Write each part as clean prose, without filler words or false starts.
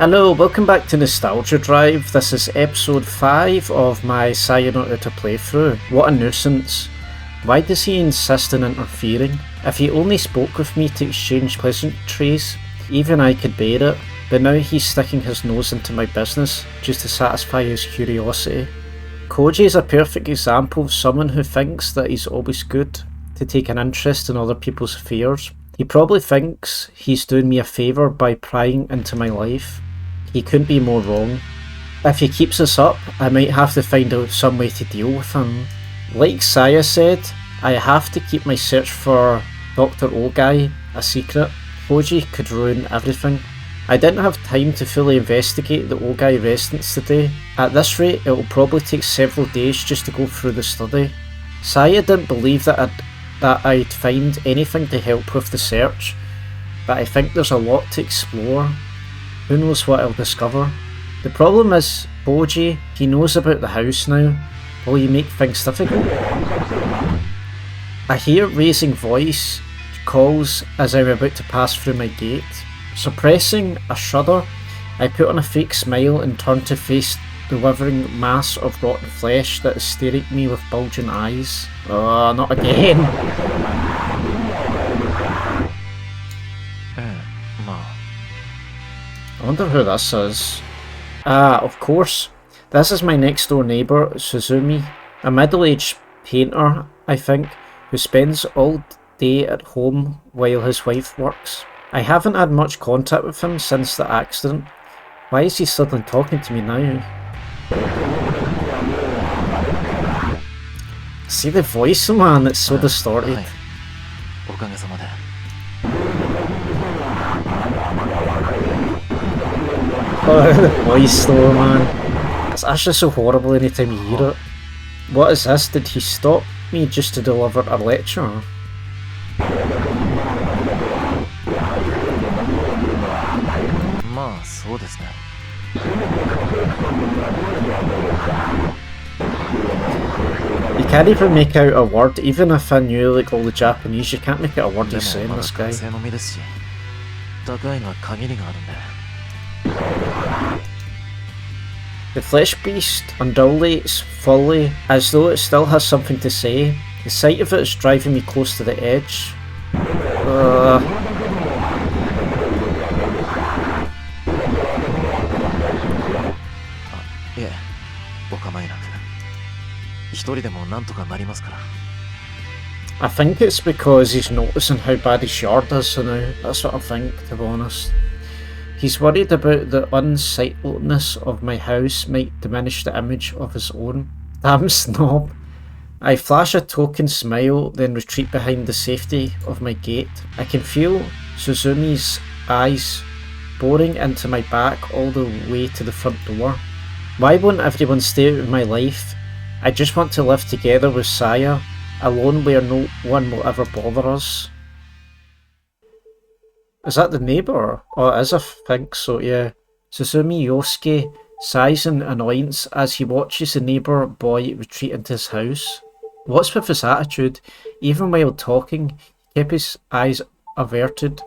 Hello, welcome back to Nostalgia Drive. This is episode 5 of my No Uta playthrough. What a nuisance. Why does he insist on interfering? If he only spoke with me to exchange pleasantries, even I could bear it, but now he's sticking his nose into my business just to satisfy his curiosity. Koji is a perfect example of someone who thinks that he's always good to take an interest in other people's affairs. He probably thinks he's doing me a favour by prying into my life. He couldn't be more wrong. If he keeps this up, I might have to find out some way to deal with him. Like Saya said, I have to keep my search for Dr. Ogai a secret. Koji could ruin everything. I didn't have time to fully investigate the Ogai residence today. At this rate, it will probably take several days just to go through the study. Saya didn't believe that I'd find anything to help with the search, but I think there's a lot to explore. Who knows what I'll discover? The problem is, Koji, he knows about the house now. Will he make things difficult? I hear raising voice calls as I'm about to pass through my gate. Suppressing a shudder, I put on a fake smile and turn to face the withering mass of rotten flesh that is staring at me with bulging eyes. Oh, not again! I wonder who this is. Ah, of course. This is my next door neighbour, Suzumi. A middle-aged painter, I think, who spends all day at home while his wife works. I haven't had much contact with him since the accident. Why is he suddenly talking to me now? See the voice, man, it's so distorted. Oh, the voice though, man. It's actually so horrible anytime you hear it. What is this? Did he stop me just to deliver a lecture? You can't even make out a word, even if I knew like all the Japanese, you can't make out a word he's saying, this guy. The flesh beast undulates fully, as though it still has something to say. The sight of it is driving me close to the edge. I think it's because he's noticing how bad his yard is now. That's what I think, to be honest. He's worried about the unsightliness of my house might diminish the image of his own. Damn snob. I flash a token smile, then retreat behind the safety of my gate. I can feel Suzumi's eyes boring into my back all the way to the front door. Why won't everyone stay out of my life? I just want to live together with Saya, alone where no one will ever bother us. Is that the neighbour? Oh, it is, I think so, yeah. Suzumi Yosuke sighs in annoyance as he watches the neighbour boy retreat into his house. What's with his attitude? Even while talking, he kept his eyes averted,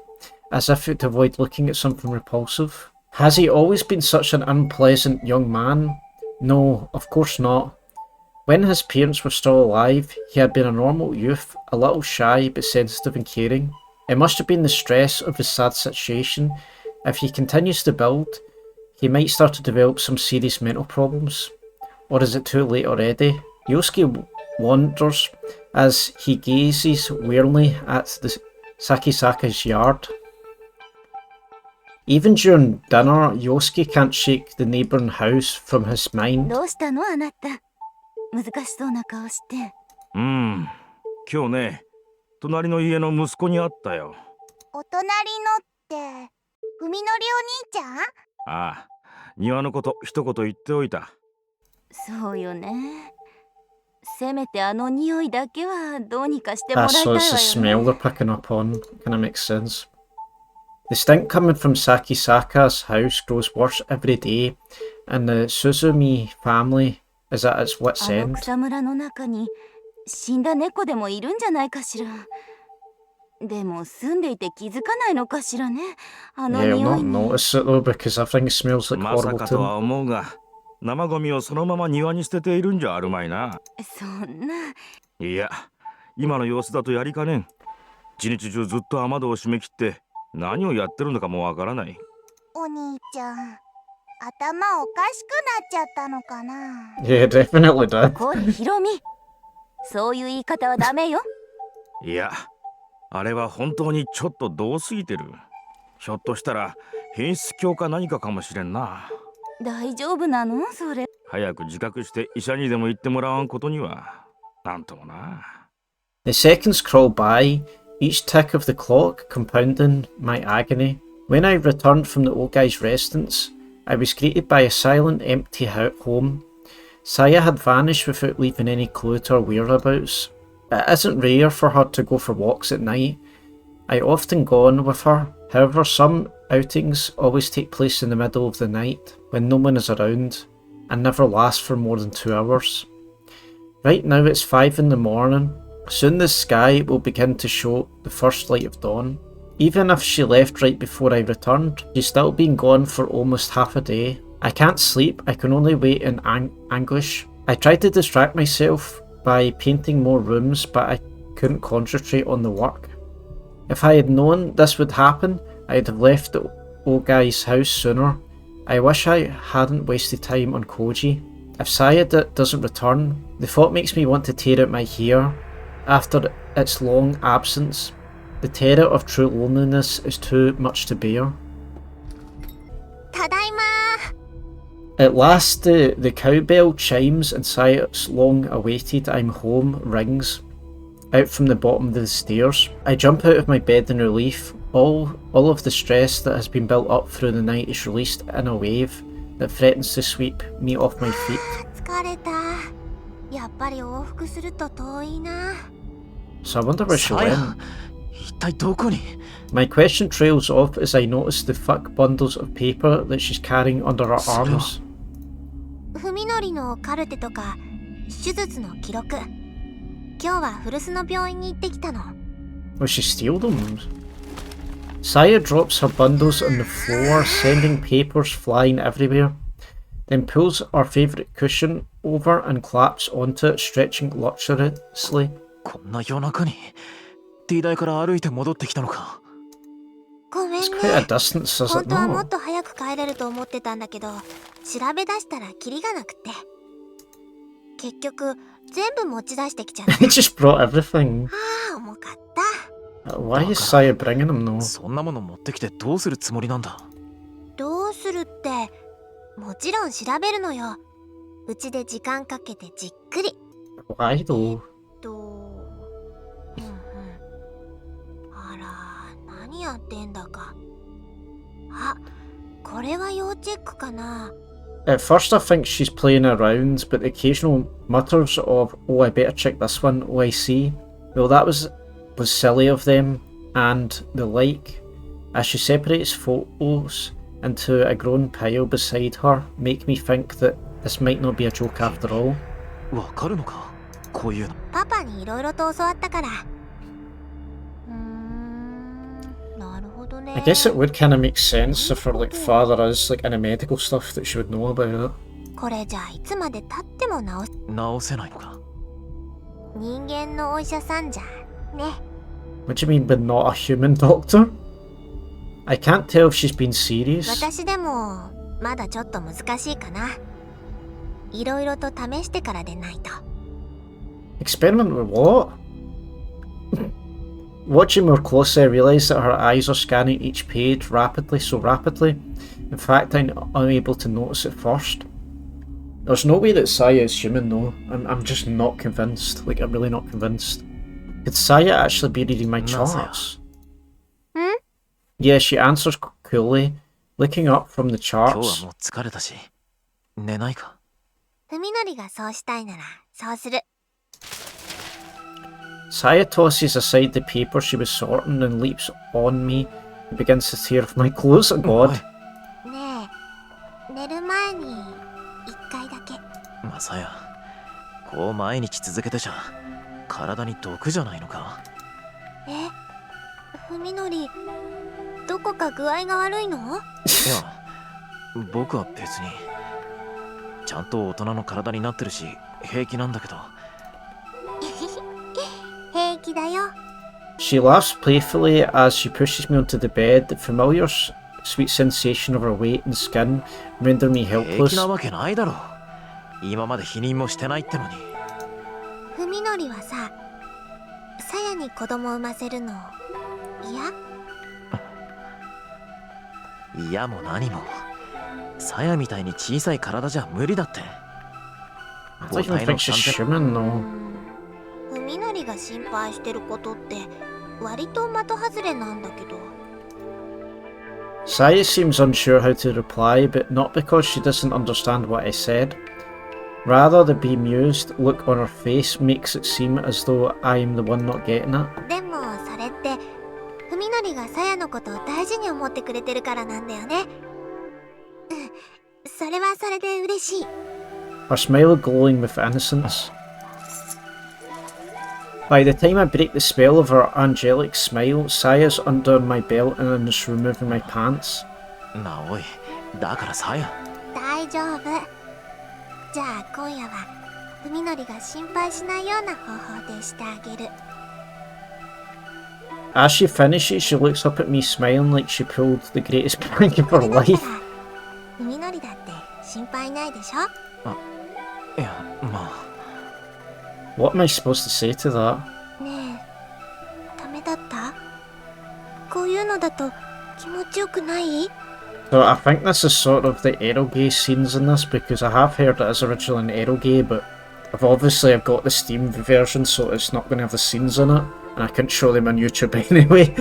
as if to avoid looking at something repulsive. Has he always been such an unpleasant young man? No, of course not. When his parents were still alive, he had been a normal youth, a little shy but sensitive and caring. It must have been the stress of his sad situation. If he continues to build, he might start to develop some serious mental problems. Or is it too late already? Yosuke wonders as he gazes wearily at the Sakisaka's yard. Even during dinner, Yosuke can't shake the neighbouring house from his mind. 今日ね、隣の家の息子に会ったよ。お隣のって、文則お兄ちゃん？ああ、庭のこと一言言っておいた。そうよね。せめてあの匂いだけはどうにかしてもらいたいわよね。So it's the smell they're picking up on. Kinda makes sense. The stink coming from Sakisaka's house grows worse every day, and the Suzumi family is at its wit's end. 草むらの中に死んだ猫でもいるんじゃないかしら。でも住んでいて気づかないのかしらね。あの Yeah, I'll 匂 not いに。 notice it though because everything smells like まさ horrible か to と him. は思うが、生ゴミをそのまま庭に捨てているんじゃあるまいな。そんな。いや、今の様子だとやりかねん。一日中ずっと雨戸を閉め切って何をやってるのかもわからない。お兄ちゃん、頭おかしくなっちゃったのかな。 Yeah, definitely did. これヒロミ、そういう言い方はダメよ。いや、あれは本当にちょっと遠すぎてる。ひょっとしたら変質狂か何かかもしれんな。大丈夫なのそれ。早く自覚して医者にでも言ってもらわんことにはなんともな。The seconds crawl by, each tick of the clock compounding my agony. When I returned from the Ogai's residence, I was greeted by a silent, empty home. Saya had vanished without leaving any clue to her whereabouts. It isn't rare for her to go for walks at night. I often go on with her, however some outings always take place in the middle of the night, when no one is around, and never last for more than 2 hours. Right now it's 5 in the morning. Soon the sky will begin to show the first light of dawn. Even if she left right before I returned, she's still been gone for almost half a day. I can't sleep, I can only wait in anguish. I tried to distract myself by painting more rooms, but I couldn't concentrate on the work. If I had known this would happen, I'd have left the Ogai's house sooner. I wish I hadn't wasted time on Koji. If Saya doesn't return, the thought makes me want to tear out my hair. After its long absence, the terror of true loneliness is too much to bear. ただいま。 At last the cowbell chimes and Saya's long-awaited "I'm home" rings out from the bottom of the stairs. I jump out of my bed in relief. All of the stress that has been built up through the night is released in a wave that threatens to sweep me off my feet. 疲れた。やっぱり往復すると遠いな。 So I wonder where she went. 一体どこに？ My question trails off as I notice the thick bundles of paper that she's carrying under her arms. 文則のカルテとか手術の記録。今日は古巣の病院に行ってきたの。 Will she steal them? Saya drops her bundles on the floor, sending papers flying everywhere, then pulls her favourite cushion over and claps onto it, stretching luxuriously. こんな夜中に T 台から歩いて戻ってきたのか。ごめん It's ね。 quite a distance, is 本 it 当はもっ not? と早く帰れると思ってたんだけど、調べ出したらキリがなくて。結局全部持ち出してきちゃった。He just brought everything. ああ、重かった。 Why is Saya bringing them though? そんなもの持ってきてどうするつもりなんだ。どうするって、もちろん調べるのよ。うちで時間かけてじっくり。 Why though? あら、何やってんだか。あ、これは要チェックかな。 At first I think she's playing around, but the occasional mutters of "Oh, I better check this one, oh I see." Well, that was silly of them, and the like. As she separates photos into a grown pile beside her, make me think that this might not be a joke after all. わかるのか、こういうの。パパにいろいろと教わったから。なるほどね。 I guess it would kind of make sense if her like father is like into medical stuff that she would know about it. これじゃあいつまで経っても直せないのか。人間のお医者さんじゃね。 What do you mean by not a human doctor? I can't tell if she's been serious. 私でもまだちょっと難しいかな。いろいろと試してからでないと。 Experiment with what? Watching more closely, I realise that her eyes are scanning each page so rapidly. In fact, I'm unable to notice it first. There's no way that Saya is human though. I'm just not convinced. Like, I'm really not convinced. Could Saya actually be reading my charts? Yeah, she answers coolly, looking up from the 今日 charts. はもう疲れたし、寝ないか。文則がそうしたいならそうする。 Saya tosses aside the paper she was sorting and leaps on me and begins to tear off my clothes. Oh god. ねえ、寝る前に一回だけ。まさや、こう毎日続けてちゃ体に毒じゃないのか。文則、どこか具合が悪いの？いや、僕は別に。ちゃんと大人の体になってるし、平気なんだけど。平気だよ。She laughs playfully as she pushes me onto the bed. The familiar sweet sensation of her weight and skin render me 平 helpless. 気なわけないだろ。今まで否認もしてないってのに。文則はさ、さやに子供産ませるの嫌？嫌も何も。さやみたいに小さい体じゃ無理だって。 I don't even think she's human though. 文則が心配してることって割と的外れなんだけど。Saya seems unsure how to reply, but not because she doesn't understand what I said. Rather, the bemused look on her face makes it seem as though I am the one not getting it. でもそれって文則がさやのことを大事に思ってくれてるからなんだよね。それはそれで嬉しい。 Her smile glowing with innocence. By the time I break the spell of her angelic smile, Saya's under my belt and is removing my pants. なおい、だからさや。大丈夫。じゃあ今夜は文則が心配しないような方法でしてあげる。As she finishes, she looks up at me smiling like she pulled the greatest prank of her それだった life. ら文則だって心配ないでしょ？いや、まあ。What am I supposed to say to that? ねえ、ダメだった？こういうのだと気持ちよくない？ So I think this is sort of the eroge scenes in this, because I have heard it is originally an eroge, but I've got the Steam version, so it's not going to have the scenes in it, and I couldn't show them on YouTube anyway.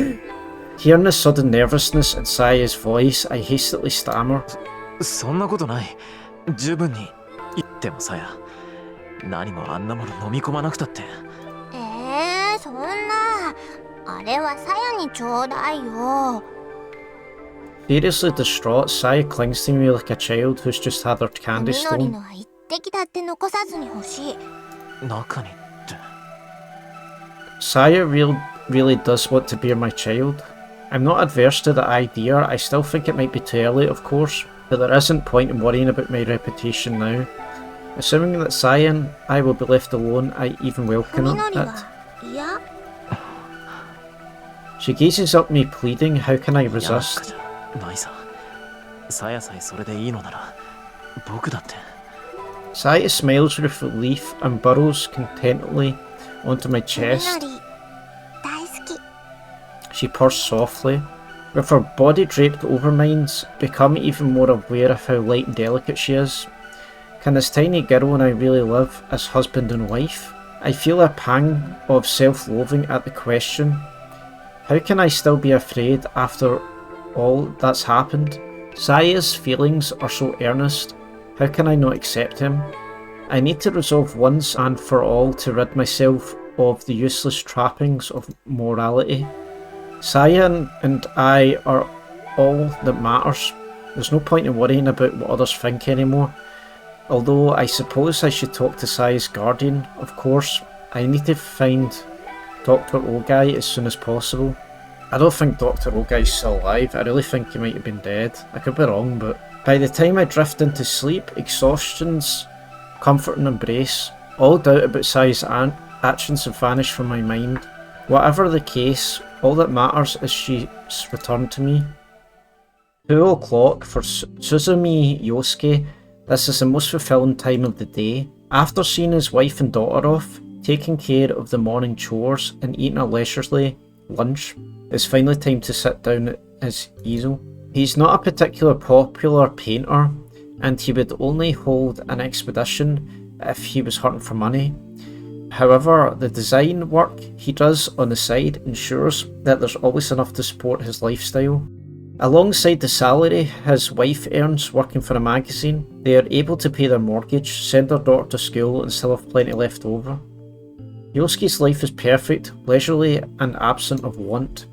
Hearing the sudden nervousness in Saya's voice, I hastily stammer. そんなことない。十分に。言ってもさや。何もあんなもの飲み込まなくたって。そんな。あれはさやにちょうだいよ。Seriously distraught, Saya clings to me like a child who's just had her candy 文則 stolen. のは一滴だって残さずに欲しい。中にって。Saya really does want to bear my child. I'm not adverse to the idea, I still think it might be too early, of course, but there isn't point in worrying about my reputation now. Assuming that Saya and I will be left alone, I even welcome 文則 it. は嫌？ She gazes up at me pleading, how can I 嫌なんか resist? じゃないさ。さやさえそれでいいのなら、僕だって。Saya smiles with relief and burrows contentedly onto my 文 chest. 則大好き。 She purrs softly. With her body draped over mine, become even more aware of how light and delicate she is. Can this tiny girl and I really live as husband and wife? I feel a pang of self-loathing at the question. How can I still be afraid after all that's happened? Saya's feelings are so earnest. How can I not accept him? I need to resolve once and for all to rid myself of the useless trappings of morality. Saya and I are all that matters. There's no point in worrying about what others think anymore. Although I suppose I should talk to Saya's guardian, of course. I need to find Dr. Ogai as soon as possible. I don't think Dr. Ogai's still alive. I really think he might have been dead. I could be wrong, but by the time I drift into sleep, exhaustion's comforting embrace, all doubt about Saya's actions have vanished from my mind. Whatever the case, all that matters is she's returned to me. 2 o'clock for Suzumi Yosuke. This is the most fulfilling time of the day. After seeing his wife and daughter off, taking care of the morning chores and eating a leisurely lunch, it's finally time to sit down at his easel. He's not a particularly popular painter, and he would only hold an exhibition if he was hunting for money. However, the design work he does on the side ensures that there's always enough to support his lifestyle. Alongside the salary his wife earns working for a magazine, they are able to pay their mortgage, send their daughter to school and still have plenty left over. Yosuke's life is perfect, leisurely and absent of want.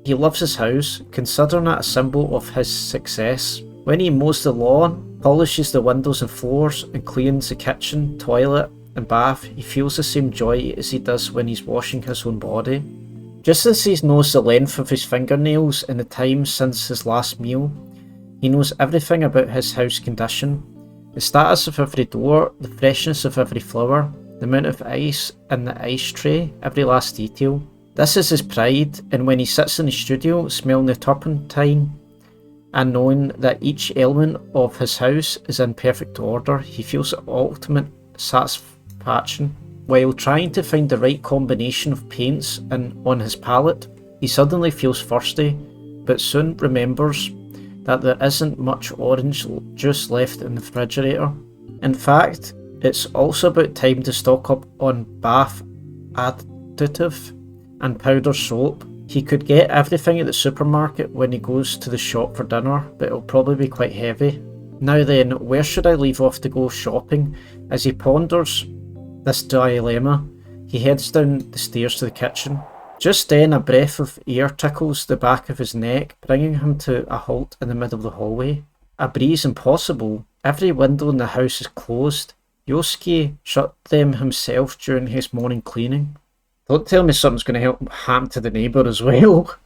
He loves his house, considering it a symbol of his success. When he mows the lawn, polishes the windows and floors, and cleans the kitchen, toilet and bath, he feels the same joy as he does when he's washing his own body. Just as he knows the length of his fingernails and the time since his last meal, he knows everything about his house condition, the status of every door, the freshness of every flower, the amount of ice in the ice tray, every last detail. This is his pride, and when he sits in the studio smelling the turpentine and knowing that each element of his house is in perfect order, he feels ultimate satisfaction. While trying to find the right combination of paints on his palette, he suddenly feels thirsty, but soon remembers that there isn't much orange juice left in the refrigerator. In fact, it's also about time to stock up on bath additive and powder soap. He could get everything at the supermarket when he goes to the shop for dinner, but it'll probably be quite heavy. Now then, where should I leave off to go shopping? As he ponders this dilemma, he heads down the stairs to the kitchen. Just then, a breath of air tickles the back of his neck, bringing him to a halt in the middle of the hallway. A breeze impossible. Every window in the house is closed. Yosuke shut them himself during his morning cleaning. Don't tell me something's going to happen to the neighbour as well.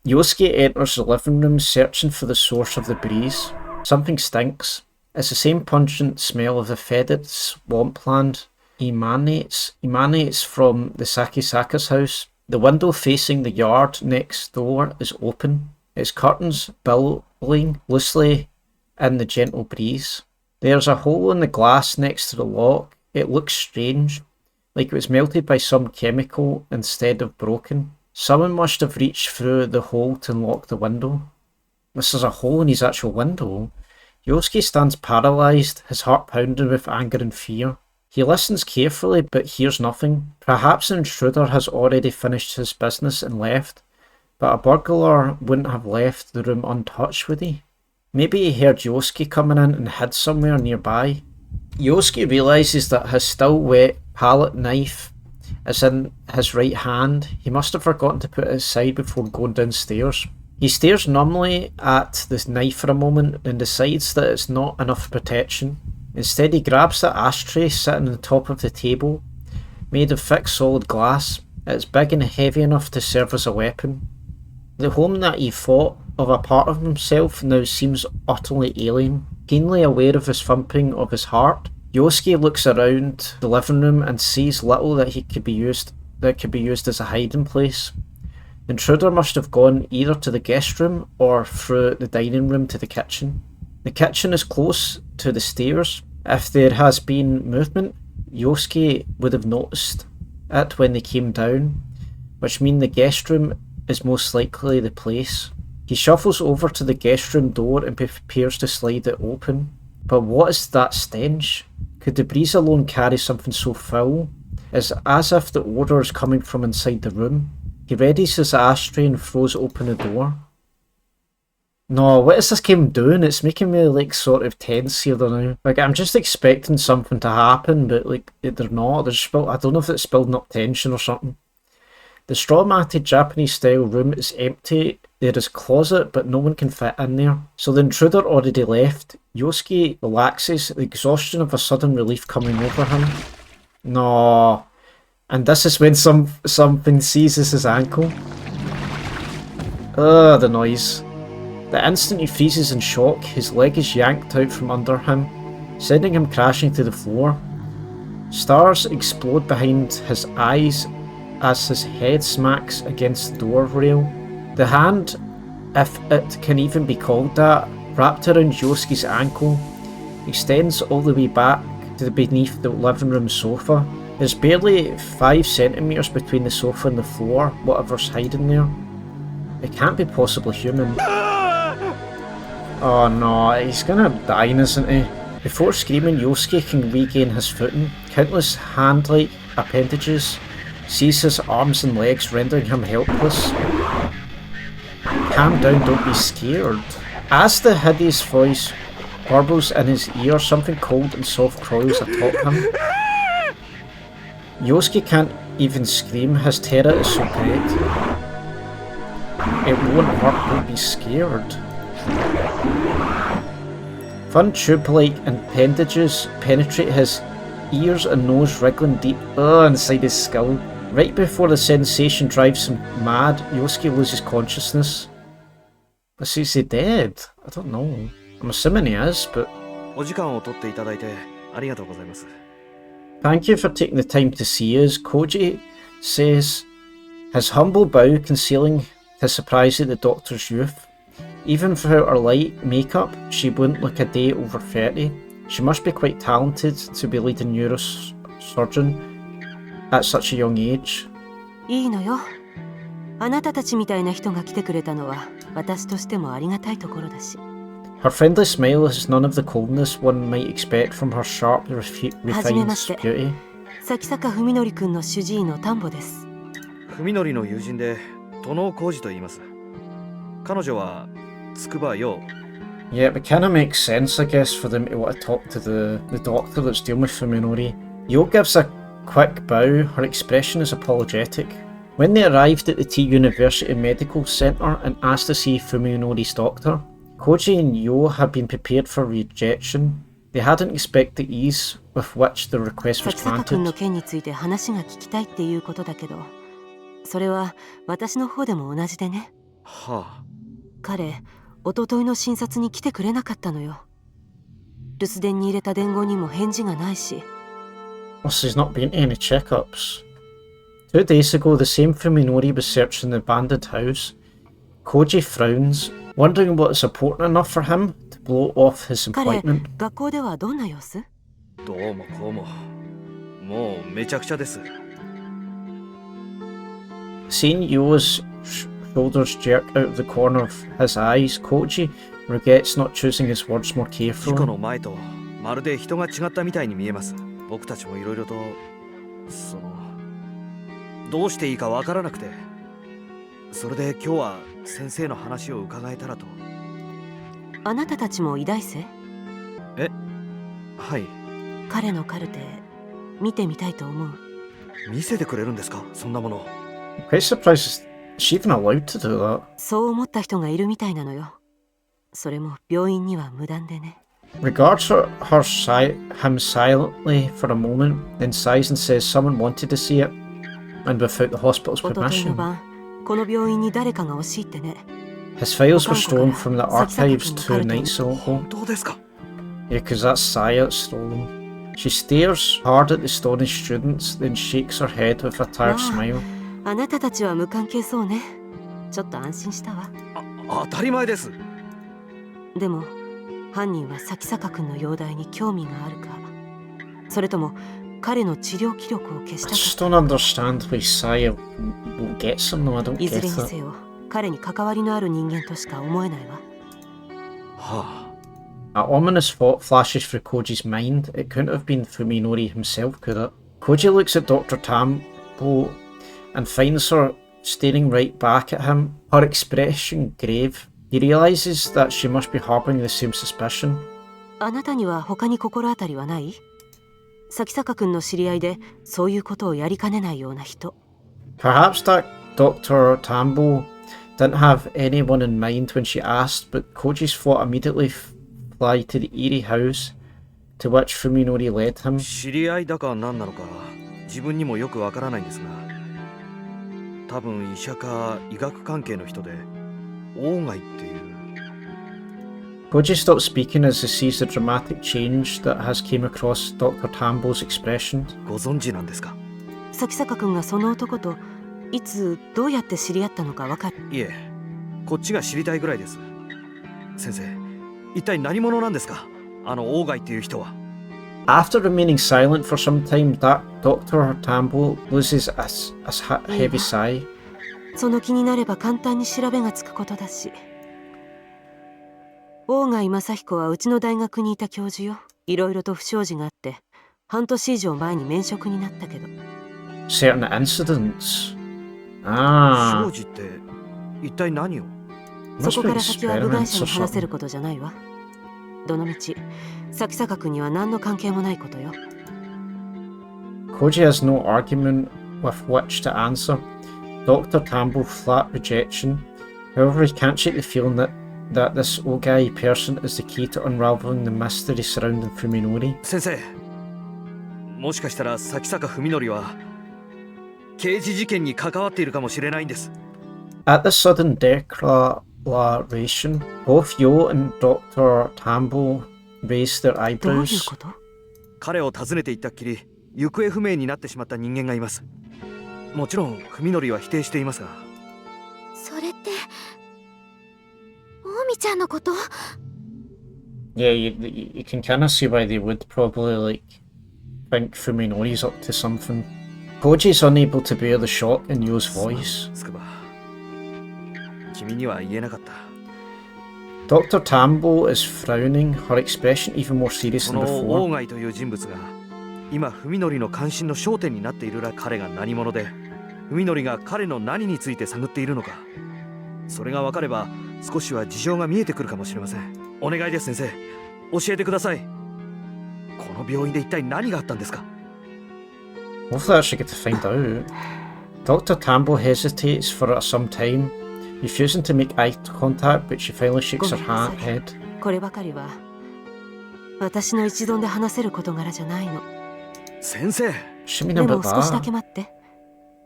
Yosuke enters the living room searching for the source of the breeze. Something stinks. It's the same pungent smell of the fetid swampland emanates from the Sakisaka's house. The window facing the yard next door is open, its curtains billowing loosely in the gentle breeze. There's a hole in the glass next to the lock. It looks strange, like it was melted by some chemical instead of broken. Someone must have reached through the hole to unlock the window. This is a hole in his actual window. Yosuke stands paralysed, his heart pounding with anger and fear. He listens carefully but hears nothing. Perhaps an intruder has already finished his business and left, but a burglar wouldn't have left the room untouched, would he? Maybe he heard Yosuke coming in and hid somewhere nearby. Yosuke realises that his still wet palette knife is in his right hand. He must have forgotten to put it aside before going downstairs. He stares numbly at the knife for a moment and decides that it's not enough protection. Instead, he grabs the ashtray sitting on the top of the table, made of thick solid glass. It's big and heavy enough to serve as a weapon. The home that he thought of a part of himself now seems utterly alien. Keenly aware of his thumping of his heart, Yosuke looks around the living room and sees little that could be used as a hiding place. The intruder must have gone either to the guest room or through the dining room to the kitchen. The kitchen is close to the stairs. If there has been movement, Yosuke would have noticed it when they came down, which means the guest room is most likely the place. He shuffles over to the guest room door and prepares to slide it open. But what is that stench? Could the breeze alone carry something so foul? It's as if the odour is coming from inside the room. He readies his ashtray and throws open the door. No, what is this game doing? It's making me like sort of tense here now. Like I'm just expecting something to happen, but like they're not. I don't know if it's building up tension or something. The straw-matted Japanese-style room is empty. There is a closet, but no one can fit in there. So the intruder already left. Yosuke relaxes, the exhaustion of a sudden relief coming over him. No. And this is when something seizes his ankle. Ugh, the noise. The instant he freezes in shock, his leg is yanked out from under him, sending him crashing to the floor. Stars explode behind his eyes as his head smacks against the door rail. The hand, if it can even be called that, wrapped around Yosuke's ankle, extends all the way back to beneath the living room sofa. There's barely 5 centimetres between the sofa and the floor, whatever's hiding there. It can't be possibly human. Oh no, he's gonna die, isn't he? Before screaming, Yosuke can regain his footing. Countless hand-like appendages seize his arms and legs, rendering him helpless. Calm down, don't be scared. As the hideous voice burbles in his ear, something cold and soft coils atop him. Yosuke can't even scream, his terror is so great. It won't hurt, don't be scared. Fun tube-like appendages penetrate his ears and nose, wriggling deep inside his skull. Right before the sensation drives him mad, Yosuke loses consciousness. Is he dead? I don't know. I'm assuming he is, but... お時間を取っていただいてありがとうございます。 Thank you for taking the time to see us, Koji says, his humble bow concealing his surprise at the doctor's youth. Even without her light makeup, she wouldn't look a day over 30. She must be quite talented to be leading neurosurgeon at such a young age. いいのよ。あなたたちみたいな人が来てくれたのは私としてもありがたいところだし。Her friendly smile has none of the coldness one might expect from her sharp, refined beauty. 崎坂文則くんの主治医の丹保です。文則の友人で殿浩二と言います。彼女は筑波陽。 Yeah, it kinda makes sense, I guess, for them to want to talk to the doctor that's dealing with Fuminori. Yo gives a quick bow, her expression is apologetic. When they arrived at the T University Medical Centre and asked to see Fuminori's doctor, Koji and Yo had been prepared for rejection. They hadn't expected the ease with which the request was 崎坂くんの granted. 件について話が聞きたいっていうことだけど、それは私の方でも同じでね。はあ。彼、一昨日の診察に来てくれなかったのよ。留守電に入れた伝言にも返事がないし。Well, she's not been to any checkups. 2 days ago, the same Fuminori was searching the abandoned house. Koji frowns, wondering what is important enough for him to blow off his 彼、 appointment. 学校ではどんな様子？どうもこうも。もうめちゃくちゃです。 Seeing Yo's shoulders jerk out of the corner of his eyes, Koji regrets not choosing his words more 事故 carefully. の前とまるで人が違ったみたいに見えます。僕たちもいろいろとどうしていいかわからなくて、それで今日は先生の話を伺えたらと。あなたたちも医大生？はい。彼のカルテ見てみたいと思う。見せてくれるんですか、そんなもの。 I'm quite surprised is she even allowed to do that. そう思った人がいるみたいなのよ。それも病院には無断でね。Regards him silently for a moment, then sighs and says someone wanted to see it, and without the hospital's 一昨日の permission. 晩、この病院に誰かが押し入ってね。 His files were stolen from the archives 2 nights ago. 本当ですか。 Yeah, because that's Saya that stole them. She stares hard at the stolen students, then shakes her head with a tired smile. あなたたちは無関係そうね。ちょっと安心したわ。当たり前です。でも犯人は崎坂くんの容体に興味があるか、それとも彼の治療記録を消し I た just か。 don't understand why Saya will get some though, I don't いず get れに it. せよ彼に関わりのある人間としか思えないわ。は A ominous thought flashes through Koji's mind. It couldn't have been Fuminori himself, could it? Koji looks at Dr. Tambo and finds her staring right back at him, her expression grave. He realises that she must be harbouring the same suspicion. あなたには他に心当たりはない？崎坂くんの知り合いでそういうことをやりかねないような人。 Perhaps that Dr. Tambo didn't have anyone in mind when she asked, but Koji's thought immediately fly to the eerie house to which Fuminori led him. 知り合いだか何なのか自分にもよくわからないんですが、多分医者か医学関係の人でオーガイっていう。 Koji stops speaking as he sees the dramatic change that has came across Dr. Tambo's expression. ご存知なんですか。崎坂くんがその男といつどうやって知り合ったのかわかる？いえ、こっちが知りたいぐらいです。先生、一体何者なんですか、あのオーガイっていう人は。 After remaining silent for some time, that Dr. Tambo loses a heavy sigh. その気になれば簡単に調べがつくことだし。大貝正彦はうちの大学にいた教授よ。いろいろと不祥事があって半年以上前に免職になったけど。 Certain incidents. 不 Ah. 祥事って一体何を。そ Must こ be から先は部外者 experiments に or 話せる something. ことじゃないわ。どのみち崎坂君には何の関係もないことよ。 Koji has no argument with which to answer. Dr. Tambo flat rejection. However, he can't shake the feeling that this Ogai person is the key to unraveling the mystery surrounding Fuminori. 先生、もしかしたら崎坂文則は刑事事件に関わっているかもしれないんです。 At the sudden declaration, both Yo and Dr. Tambo raised their どういう eyebrows. こと？彼を訪ねていったっきり行方不明になってしまった人間がいます。もちろん文則は否定していますが。それって大見ちゃんのこと？ Yeah, you can kind of see why they would probably like think Fuminori's up to something. Koji's unable to bear the shock in Yo's voice. つくば、君には言えなかった。 Dr. Tambo is frowning, her expression even more serious そ than の before. オーガイという人物が今文則の関心の焦点になっているら、彼が何者で文則が彼の何について探っているのか、それが分かれば少しは事情が見えてくるかもしれません。お願いです、先生、教えてください。この病院で一体何があったんですか？ Hopefully I actually get to find out. Dr. Tambo hesitates for some time, refusing to make eye contact, but she finally shakes her ごめんなさい。 head. こればかりは私の一存で話せる事柄じゃないの。先生、 She mean で about も少しだ that? け待って。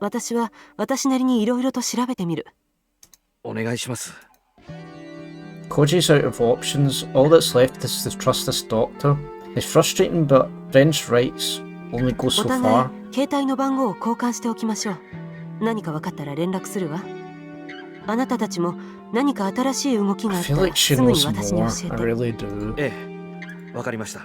私は私なりにいろいろと調べてみる。お願いします。 Koji's out of options. All that's left is to trust this doctor. It's frustrating, but French rights only go お so 互 far. い携帯の番号を交換しておきましょう。何か分かったら連絡するわ。あなたたちも何か新しい動きがあ I った feel ら like she すぐに knows 私に more. 教 I えて。 really do. ええ、わかりました。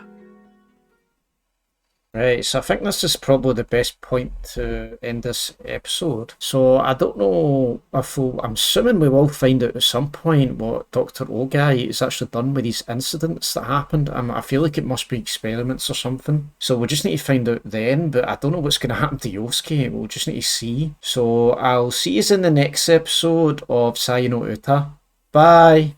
Right, so I think this is probably the best point to end this episode. So I don't know if I'm assuming we will find out at some point what Dr. Ogai has actually done with these incidents that happened. I feel like it must be experiments or something. So we just need to find out then, but I don't know what's going to happen to Yosuke. We'll just need to see. So I'll see you in the next episode of No Uta. Bye!